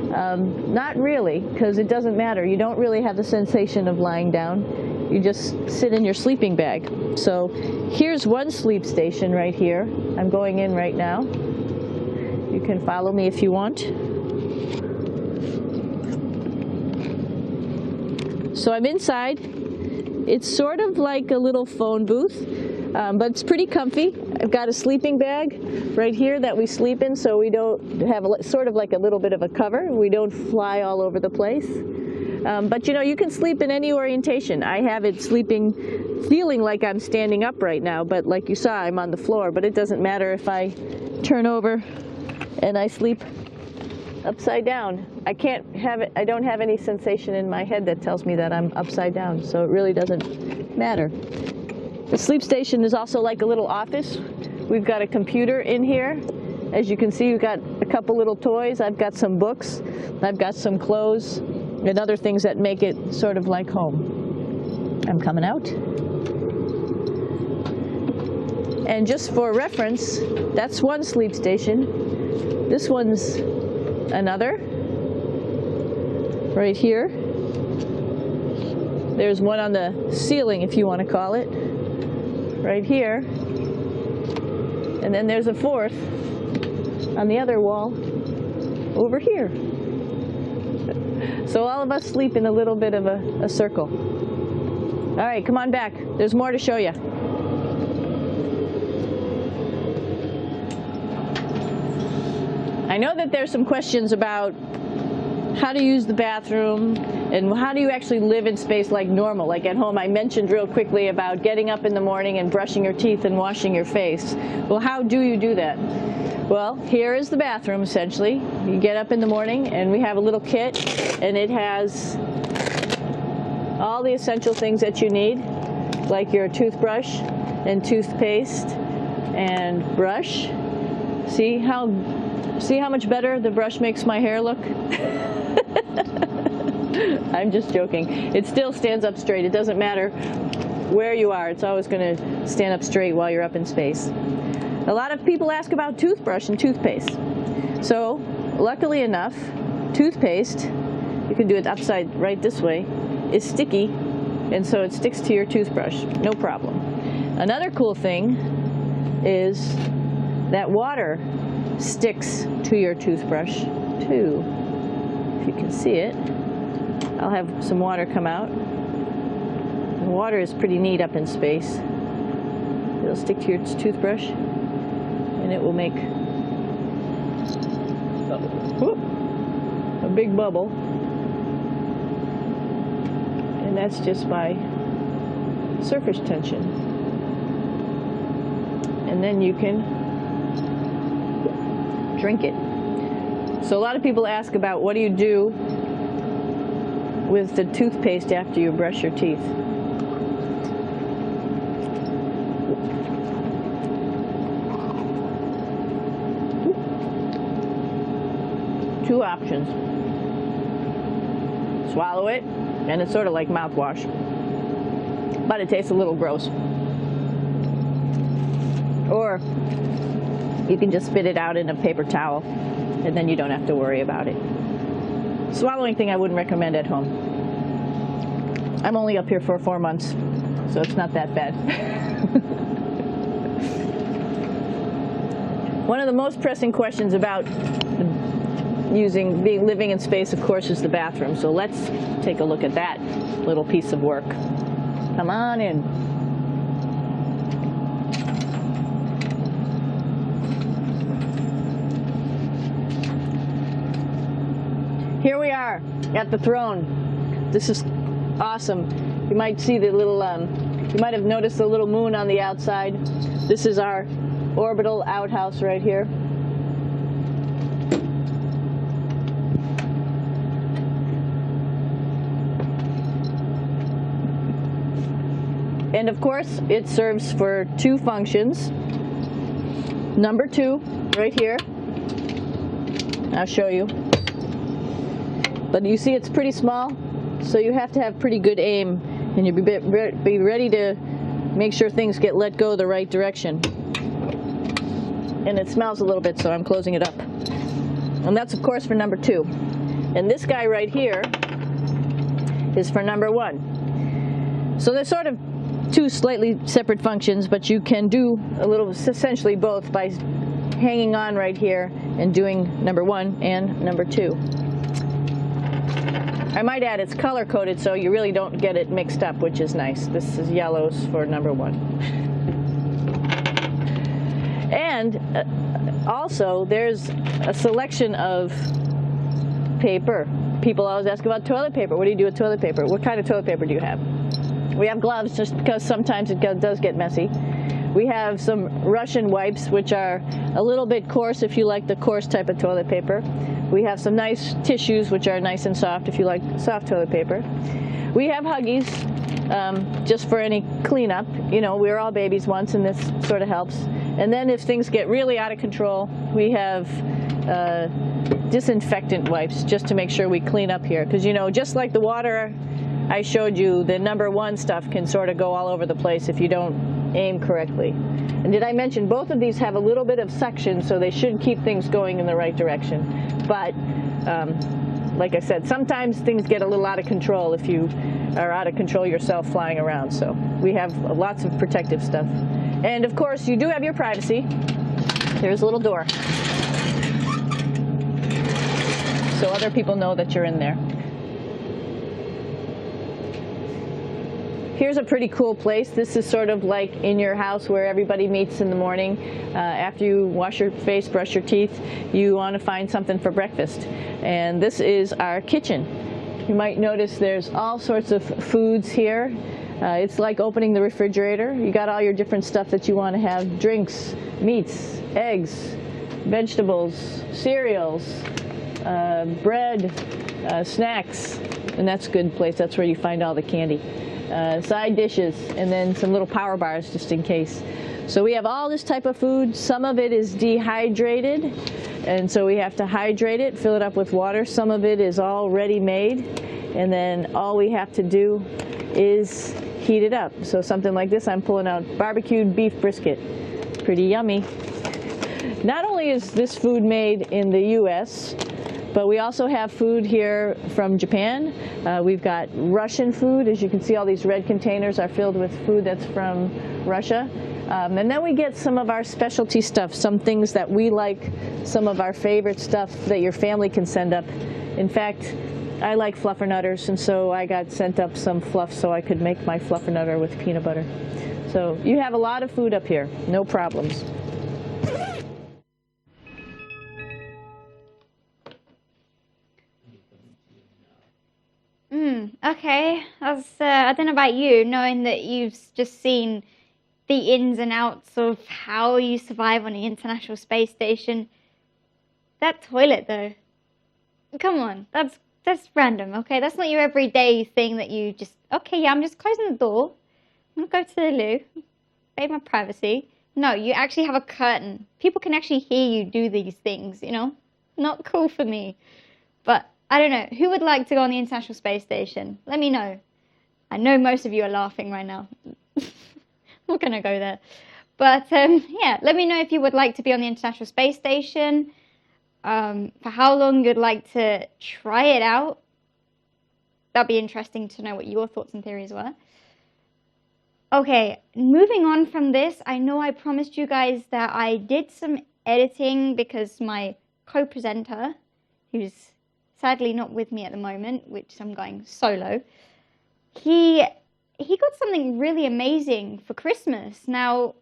Not really, because it doesn't matter. You don't really have the sensation of lying down. You just sit in your sleeping bag. So here's one sleep station right here. I'm going in right now. You can follow me if you want. So I'm inside. It's sort of like a little phone booth, but it's pretty comfy. I've got a sleeping bag right here that we sleep in, so we don't have sort of like a little bit of a cover. We don't fly all over the place. But you know, you can sleep in any orientation. I have it feeling like I'm standing up right now, but like you saw, I'm on the floor. But it doesn't matter if I turn over and I sleep upside down. I don't have any sensation in my head that tells me that I'm upside down, so it really doesn't matter. The sleep station is also like a little office. We've got a computer in here. As you can see, we've got a couple little toys. I've got some books. I've got some clothes and other things that make it sort of like home. I'm coming out. And just for reference, that's one sleep station. This one's another, right here. There's one on the ceiling, if you want to call it, right here. And then there's a 4th on the other wall over here. So all of us sleep in a little bit of a circle. All right, come on back. There's more to show you. I know that there's some questions about how to use the bathroom and how do you actually live in space like normal, like at home. I mentioned real quickly about getting up in the morning and brushing your teeth and washing your face. Well, how do you do that? Well, here is the bathroom, essentially. You get up in the morning and we have a little kit, and it has all the essential things that you need, like your toothbrush and toothpaste and brush. See how much better the brush makes my hair look? I'm just joking. It still stands up straight. It doesn't matter where you are. It's always going to stand up straight while you're up in space. A lot of people ask about toothbrush and toothpaste. So, luckily enough, toothpaste, you can do it upside right this way, is sticky, and so it sticks to your toothbrush. No problem. Another cool thing is that water sticks to your toothbrush too. If you can see it, I'll have some water come out. And water is pretty neat up in space. It'll stick to your toothbrush and it will make a big bubble. And that's just by surface tension. And then you can drink it. So a lot of people ask about what do you do with the toothpaste after you brush your teeth. Two options. swallow it, and it's sort of like mouthwash, but it tastes a little gross. Or you can just spit it out in a paper towel, and then you don't have to worry about it. Swallowing thing I wouldn't recommend at home. I'm only up here for 4 months, so it's not that bad. One of the most pressing questions about living in space, of course, is the bathroom. So let's take a look at that little piece of work. Come on in. Here we are at the throne. This is awesome. You might see the little, you might have noticed the little moon on the outside. This is our orbital outhouse right here. And of course, it serves for 2 functions. Number 2, right here. I'll show you. But you see it's pretty small, so you have to have pretty good aim, and you be ready to make sure things get let go the right direction. And it smells a little bit, so I'm closing it up. And that's, of course, for number 2. And this guy right here is for number 1. So there's sort of 2 slightly separate functions, but you can do essentially both by hanging on right here and doing number 1 and number 2. I might add it's color-coded, so you really don't get it mixed up, which is nice. This is yellows for number 1. And also, there's a selection of paper. People always ask about toilet paper. What do you do with toilet paper? What kind of toilet paper do you have? We have gloves, just because sometimes it does get messy. We have some Russian wipes, which are a little bit coarse if you like the coarse type of toilet paper. We have some nice tissues, which are nice and soft if you like soft toilet paper. We have Huggies, just for any cleanup. You know, we were all babies once, and this sort of helps. And then if things get really out of control, we have disinfectant wipes, just to make sure we clean up here. Because, you know, just like the water I showed you, the number 1 stuff can sort of go all over the place if you don't aim correctly. And did I mention both of these have a little bit of suction, so they should keep things going in the right direction. But like I said, sometimes things get a little out of control if you are out of control yourself flying around. So we have lots of protective stuff. And of course, you do have your privacy. There's a little door, so other people know that you're in there. Here's a pretty cool place. This is sort of like in your house where everybody meets in the morning. After you wash your face, brush your teeth, you want to find something for breakfast. And this is our kitchen. You might notice there's all sorts of foods here. It's like opening the refrigerator. You got all your different stuff that you want to have: drinks, meats, eggs, vegetables, cereals, bread, snacks. And that's a good place. That's where you find all the candy. Side dishes, and then some little power bars just in case. So we have all this type of food. Some of it is dehydrated, and so we have to hydrate it, fill it up with water. Some of it is all ready-made, and then all we have to do is heat it up. So something like this, I'm pulling out barbecued beef brisket. Pretty yummy. Not only is this food made in the U.S., but we also have food here from Japan. We've got Russian food. As you can see, all these red containers are filled with food that's from Russia. And then we get some of our specialty stuff, some things that we like, some of our favorite stuff that your family can send up. In fact, I like fluffernutters, and so I got sent up some fluff so I could make my fluffernutter with peanut butter. So you have a lot of food up here, no problems. Okay, I don't know about you, knowing that you've just seen the ins and outs of how you survive on the International Space Station. That toilet, though, come on, that's random, okay? That's not your everyday thing that you just, okay, yeah, I'm just closing the door. I'm going to go to the loo, bathe my privacy. No, you actually have a curtain. People can actually hear you do these things, you know? Not cool for me. But I don't know, who would like to go on the International Space Station? Let me know. I know most of you are laughing right now. I'm not going to go there. But yeah, let me know if you would like to be on the International Space Station, for how long you'd like to try it out. That'd be interesting to know what your thoughts and theories were. Okay, moving on from this, I know I promised you guys that I did some editing because my co-presenter, who's sadly not with me at the moment, which I'm going solo, he got something really amazing for Christmas. Now,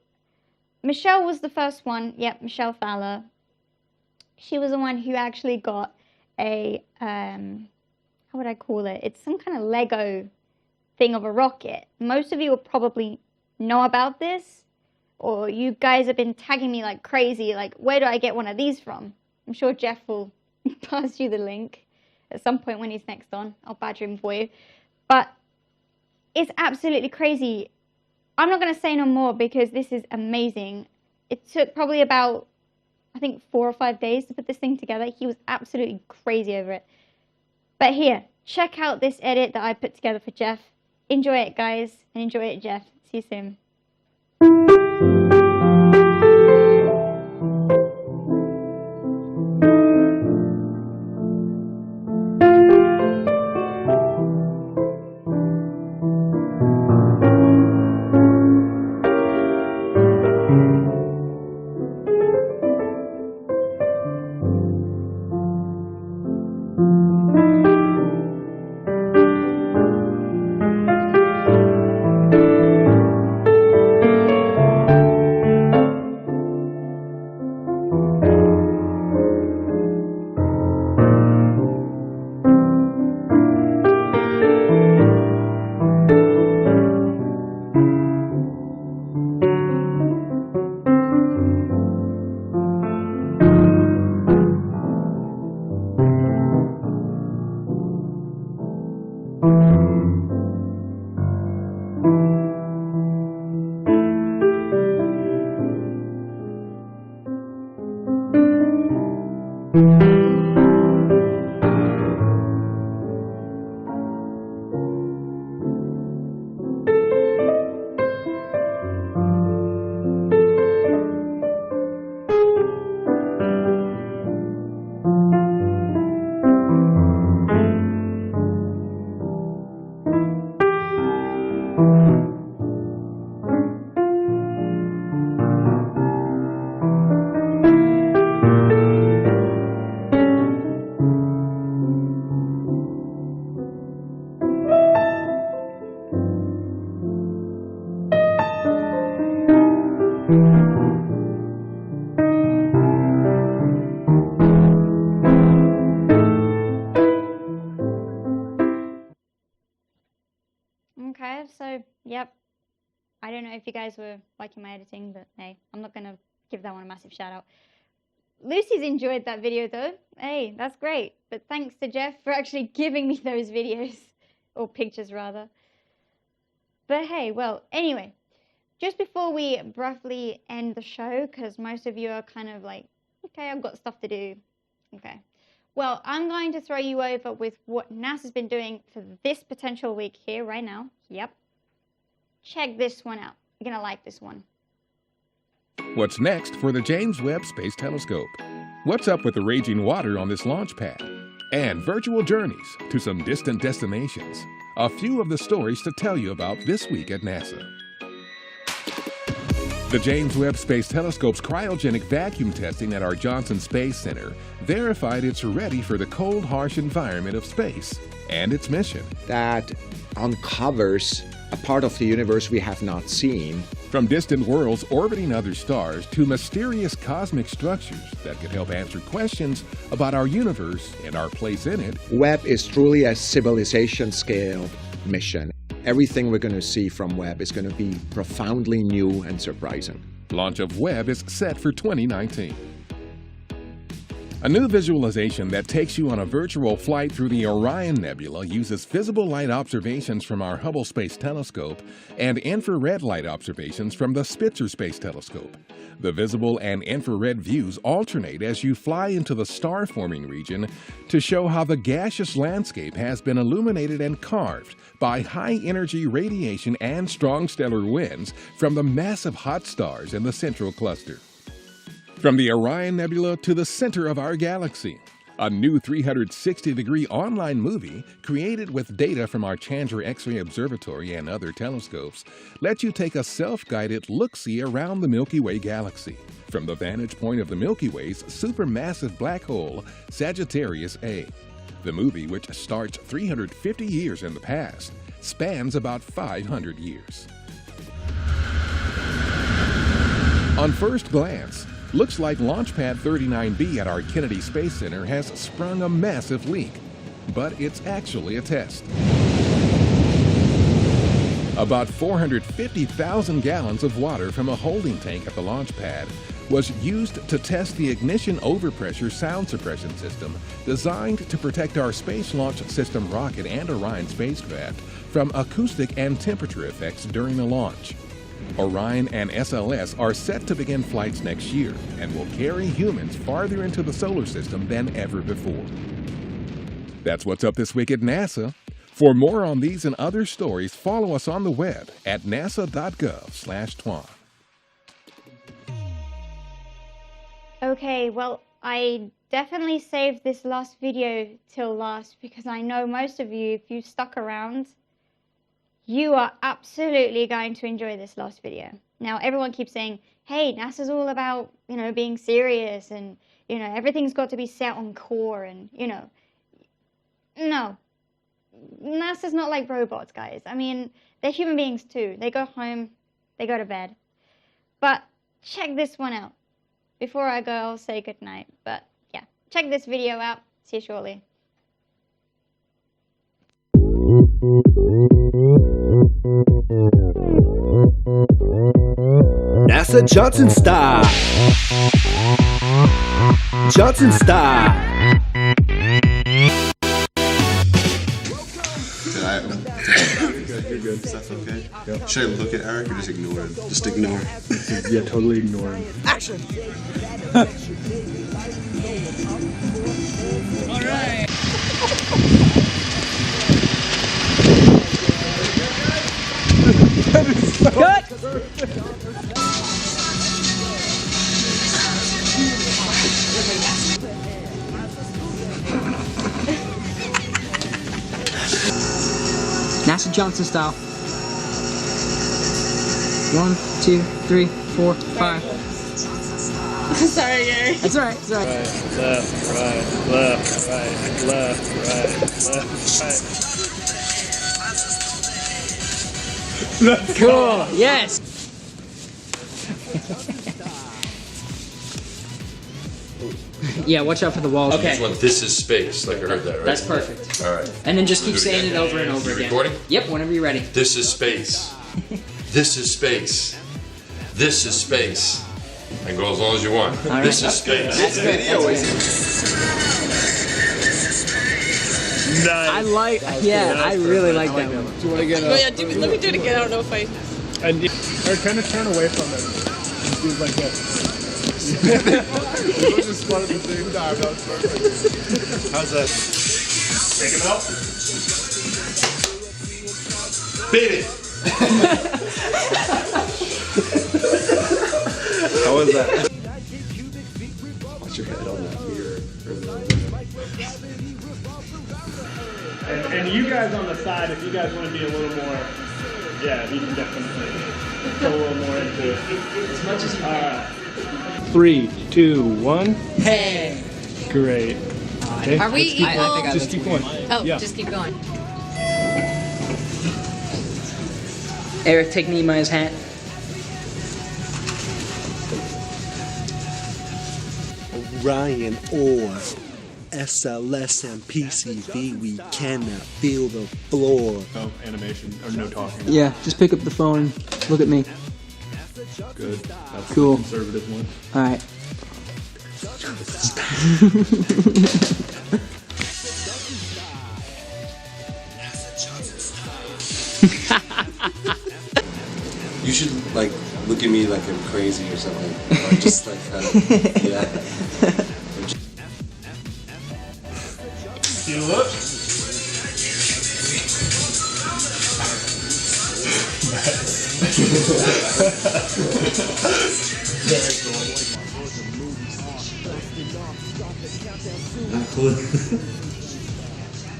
Michelle was the first one. Yep, Michelle Fowler. She was the one who actually got a, how would I call it? It's some kind of Lego thing of a rocket. Most of you will probably know about this, or you guys have been tagging me like crazy, like, where do I get one of these from? I'm sure Jeff will pass you the link at some point when he's next on. I'll badger him for you. But it's absolutely crazy. I'm not going to say no more because this is amazing. It took probably about, I think, 4 or 5 days to put this thing together. He was absolutely crazy over it. But here, check out this edit that I put together for Jeff. Enjoy it, guys, and enjoy it, Jeff. See you soon. Okay, so, yep. I don't know if you guys were liking my editing, but hey, I'm not going to give that one a massive shout out. Lucy's enjoyed that video though. Hey, that's great. But thanks to Jeff for actually giving me those videos, or pictures rather. But hey, well, anyway, just before we briefly end the show, because most of you are kind of like, okay, I've got stuff to do. Okay. Well, I'm going to throw you over with what NASA's been doing for this potential week here right now. Yep. Check this one out. You're going to like this one. What's next for the James Webb Space Telescope? What's up with the raging water on this launch pad? And virtual journeys to some distant destinations. A few of the stories to tell you about this week at NASA. The James Webb Space Telescope's cryogenic vacuum testing at our Johnson Space Center verified it's ready for the cold, harsh environment of space and its mission. That uncovers a part of the universe we have not seen. From distant worlds orbiting other stars to mysterious cosmic structures that could help answer questions about our universe and our place in it. Webb is truly a civilization-scale mission. Everything we're going to see from Webb is going to be profoundly new and surprising. Launch of Webb is set for 2019. A new visualization that takes you on a virtual flight through the Orion Nebula uses visible light observations from our Hubble Space Telescope and infrared light observations from the Spitzer Space Telescope. The visible and infrared views alternate as you fly into the star-forming region to show how the gaseous landscape has been illuminated and carved by high-energy radiation and strong stellar winds from the massive hot stars in the central cluster. From the Orion Nebula to the center of our galaxy, a new 360-degree online movie created with data from our Chandra X-ray Observatory and other telescopes lets you take a self-guided look-see around the Milky Way galaxy from the vantage point of the Milky Way's supermassive black hole, Sagittarius A. The movie, which starts 350 years in the past, spans about 500 years. On first glance, looks like Launchpad 39B at our Kennedy Space Center has sprung a massive leak, but it's actually a test. About 450,000 gallons of water from a holding tank at the launch pad was used to test the ignition overpressure sound suppression system designed to protect our Space Launch System rocket and Orion spacecraft from acoustic and temperature effects during the launch. Orion and SLS are set to begin flights next year and will carry humans farther into the solar system than ever before. That's what's up this week at NASA. For more on these and other stories, follow us on the web at nasa.gov/twan. Okay, well, I definitely saved this last video till last because I know most of you, if you stuck around, you are absolutely going to enjoy this last video. Now, everyone keeps saying, hey, NASA's all about, being serious and, everything's got to be set on core and, No. NASA's not like robots, guys. I mean, they're human beings too. They go home, they go to bed. But check this one out. Before I go, I'll say goodnight. But yeah, check this video out. See you shortly. NASA Johnson style. Johnson style. You're good. Stuff okay? Yep. Should I look at Eric or just ignore him? Just ignore him. Yeah, totally ignore him. Action! All right. Cut! NASA Johnson style. 1, 2, 3, 4, 5. Sorry, Gary. That's alright. It's alright. Right, left, right, left, right, left, right, left, right. Cool. Yes. Yeah, watch out for the walls. Okay. This is space, like I heard that, right? That's perfect. All right. And then just keep We'll do saying it again. over and over You again. recording? Yep, whenever you're ready. This is space. This is space. This is space. And go as long as you want. All This right. is space. That's good. Nice. I like. Yeah, I really like that one. Do you want to get Oh yeah, let me do it again. I don't know if I. Or kind of turn away from it. Do it like that. We just spun at the same time. That was perfect. How's that? Take him out. Beat it. How was that? Watch your head on that mirror. And you guys on the side, if you guys want to be a little more, yeah, you can definitely go a little more into it. As much as you can. 3, 2, 1. Hey. Great. Okay. Are we equal? Just keep going. Oh, Yeah. just keep going. Eric, take Nehemiah's hat. Orion or SLS and PCV, we cannot feel the floor. No animation or no talking. Yeah, just pick up the phone. Look at me. Good. That's Cool. the conservative one. All right. You should like look at me like I'm crazy or something, or just like kind of, yeah. You look.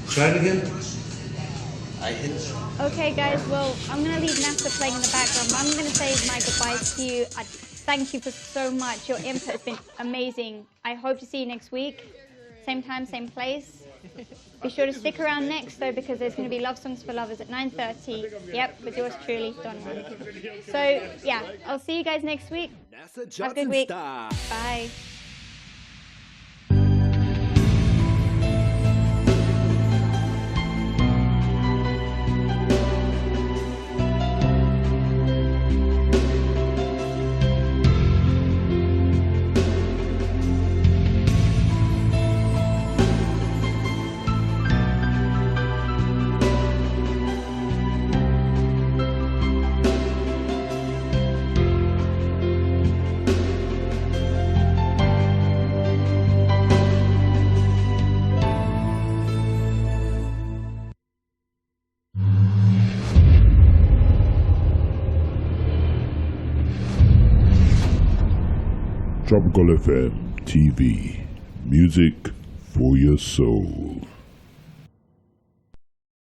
Try it again. I hit it. Okay, guys, well, I'm going to leave NASA playing in the background, but I'm going to say my goodbyes to you. I thank you for so much. Your input has been amazing. I hope to see you next week. Same time, same place. Be sure to stick around next, though, because there's going to be Love Songs for Lovers at 9:30. Yep, with yours truly, Donovan. So, yeah, I'll see you guys next week. Have a good week. Bye. Tropical FM TV. Music for your soul.